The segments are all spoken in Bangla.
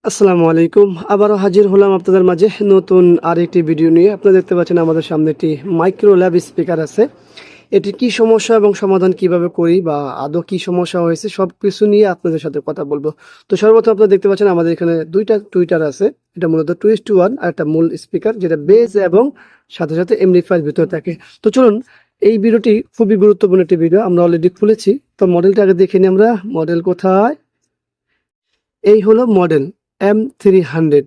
আসসালামু আলাইকুম। আবারও হাজির হলাম আপনাদের মাঝে নতুন আরেকটি ভিডিও নিয়ে। আপনারা দেখতে পাচ্ছেন আমাদের সামনে একটি মাইক্রো ল্যাব স্পিকার আছে। এটি কি সমস্যা এবং সমাধান কিভাবে করি বা আদৌ কি সমস্যা হয়েছে সব কিছু নিয়ে আপনাদের সাথে কথা বলবো। তো সর্বপ্রথম আপনারা দেখতে পাচ্ছেন আমাদের এখানে দুইটা টুইটার আছে। এটা মূলত 2:1 আর একটা মূল স্পিকার, যেটা বেস এবং সাথে সাথে এমপ্লিফায়ার ভিতরে থাকে। তো চলুন, এই ভিডিওটি খুবই গুরুত্বপূর্ণ একটি ভিডিও। আমরা অলরেডি খুলেছি। তো মডেলটা আগে দেখে নিই আমরা। মডেল কোথায়? এই হলো মডেল M300।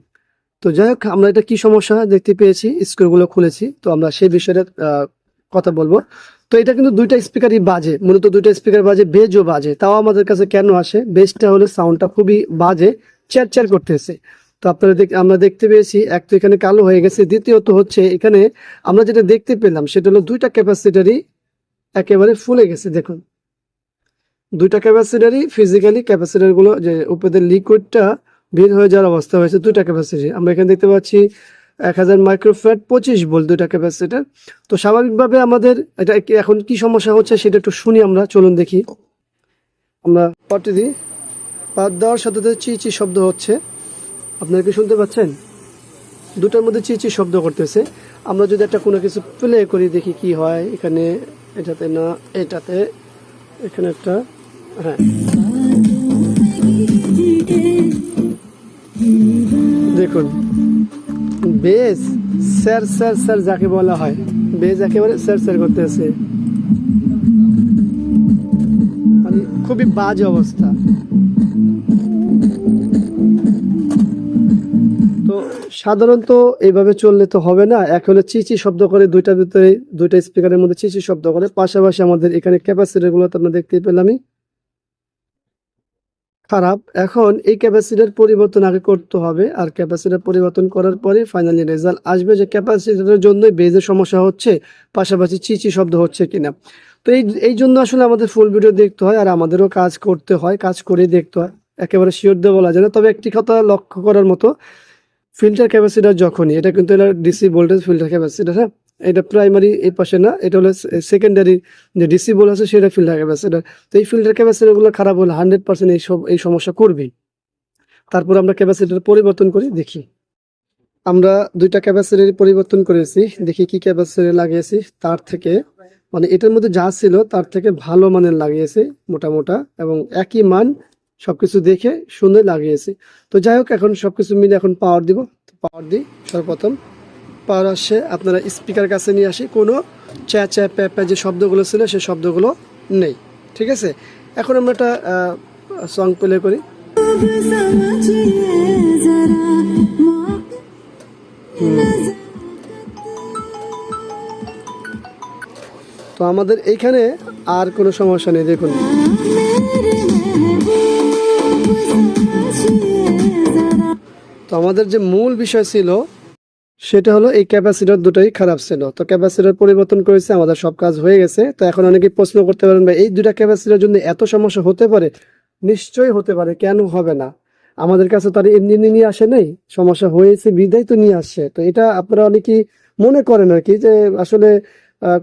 তো যাই হোক, আমরা এটা কি সমস্যা দেখতে পেয়েছি, স্ক্রুগুলো খুলেছি, তো আমরা সেই বিষয়ে কথা বলবো। তো এটা কিন্তু দুইটা স্পিকারই বাজে, মূলত দুইটা স্পিকার বাজে, বেজও বাজে। তাও আমাদের কাছে কেন আসে? বেসটা হলে সাউন্ডটা খুবই বাজে, চ্যার করতেছে। তো আমরা দেখতে পেয়েছি, এক তো এখানে কালো হয়ে গেছে, দ্বিতীয়ত হচ্ছে এখানে আমরা যেটা দেখতে পেলাম সেটা হলো দুইটা ক্যাপাসিটারই একেবারে ফুলে গেছে। দেখুন, দুইটা ক্যাপাসিটারই ফিজিক্যালি ক্যাপাসিটারগুলো যে উপরের লিকুইডটা বের হয়ে যাওয়ার অবস্থা হয়েছে। দুইটা ক্যাপাসিটি আমরা এখানে দেখতে পাচ্ছি 1000 মাইক্রোফ্যারাড 25 ভোল্ট দুইটা ক্যাপাসিটার। তো স্বাভাবিকভাবে আমাদের এটা এখন কি সমস্যা হচ্ছে সেটা একটু শুনি আমরা। চলুন দেখি। আমরা পাটি দিই, পাত দেওয়ার সাথে সাথে চি শব্দ হচ্ছে। আপনারা কি শুনতে পাচ্ছেন? দুটার মধ্যে চি শব্দ করতেছে। আমরা যদি একটা কোনো কিছু প্লে করি দেখি কি হয়। এখানে এটাতে না, এটাতে, এখানে একটা, হ্যাঁ দেখুন, বেস স্যার যাকে বলা হয়, বেস একেবারে স্যার করতেছে, মানে খুবই বাজে অবস্থা। তো সাধারণত এইভাবে চললে তো হবে না। এক হলে চি শব্দ করে, দুইটার ভিতরে দুইটা স্পিকারের মধ্যে চি শব্দ করে। পাশাপাশি আমাদের এখানে ক্যাপাসিটার গুলো তো আমরা দেখতেই পেলামই খারাপ। এখন এই ক্যাপাসিটার পরিবর্তন আগে করতে হবে, আর ক্যাপাসিটার পরিবর্তন করার পরে ফাইনালি রেজাল্ট আসবে যে ক্যাপাসিটারের জন্য বেজের সমস্যা হচ্ছে, পাশাপাশি চি শব্দ হচ্ছে কিনা। তো এই জন্য আসলে আমাদের ফুল ভিডিও দেখতে হয়, আর আমাদেরও কাজ করতে হয়, কাজ করে দেখতে হয়। একেবারে শিওর দিয়ে বলা যায় না। তবে একটি কথা লক্ষ্য করার মতো, ফিল্টার ক্যাপাসিটার যখনই, এটা কিন্তু এটা ডিসি ভোল্টেজ ফিল্টার ক্যাপাসিটার, হ্যাঁ, এটা প্রাইমারি এই পাশে না, এটা হলো সেকেন্ডারি যে ডিসি ভোল্ট আছে সেটা ফিল্টার ক্যাপাসিটার। তো এই ফিল্টার ক্যাপাসিটারগুলো খারাপ হলে 100% এই সমস্যা করবেই। তারপর আমরা ক্যাপাসিটার পরিবর্তন করে দেখি। আমরা দুইটা ক্যাপাসিটার পরিবর্তন করেছি, দেখি কি ক্যাপাসিটার লাগিয়েছি তার থেকে, মানে এটার মধ্যে যা ছিল তার থেকে ভালো মানের লাগিয়েছি মোটামোটা, এবং একই মান সবকিছু দেখে শুনে লাগিয়েছি। তো যাই হোক, এখন সবকিছু মিলে এখন পাওয়ার দিব। পাওয়ার দিই। সর্বপ্রথম পাওয়ার আসছে, আপনারা স্পিকার কাছে নিয়ে আসি, কোনো চ্যা প্যা যে শব্দগুলো ছিল সেই শব্দগুলো নেই। ঠিক আছে, এখন আমরা একটা সং প্লে করি। তো আমাদের এইখানে আর কোনো সমস্যা নেই। দেখুন, তো আমাদের যে মূল বিষয় ছিল সেটা হলো এই ক্যাপাসিটর দুটোই খারাপ ছিল। তো ক্যাপাসিটর পরিবর্তন করেছে, আমাদের সব কাজ হয়ে গেছে। তো এখন অনেকেই প্রশ্ন করতে পারেন, ভাই এই দুটা ক্যাপাসিটর জন্য এত সমস্যা হতে পারে? নিশ্চয়ই হতে পারে, কেন হবে না? আমাদের কাছে তার এমনি নিয়ে আসে নাই, সমস্যা হয়েছে বিদায় তো নিয়ে আসছে। তো এটা আপনারা অনেকেই মনে করেন আর কি, যে আসলে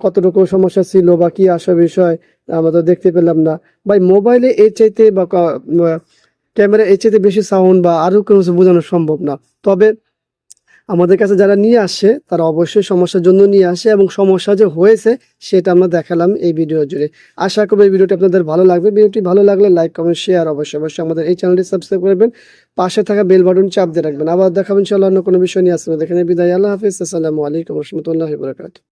কতটুকু সমস্যা ছিল বা কি আসা বিষয় আমরা তো দেখতে পেলাম না। ভাই মোবাইলে এর চাইতে বা ক্যামেরা এর চাইতে বেশি সাউন্ড বা আরো কোনো কিছু বোঝানো সম্ভব না। তবে আমাদের কাছে যারা নিয়ে আসে তারা অবশ্যই সমস্যার জন্য নিয়ে আসে, এবং সমস্যা যে হয়েছে সেটা আমরা দেখালাম এই ভিডিও জুড়ে। আশা করব এই ভিডিওটি আপনাদের ভালো লাগবে। ভিডিওটি ভালো লাগলে লাইক, কমেন্ট, শেয়ার অবশ্যই আমাদের এই চ্যানেলটি সাবস্ক্রাইব করবেন। পাশে থাকা বেল বাটন চাপ দিয়ে রাখবেন। আবার দেখাবেন ইনশাআল্লাহ অন্য কোনো বিষয় নিয়ে আসবেন। এখানে বিদায়। আল্লাহ হাফিজ। আসসালামু আলাইকুম ওয়া রাহমাতুল্লাহি ওয়া বারাকাতুহু।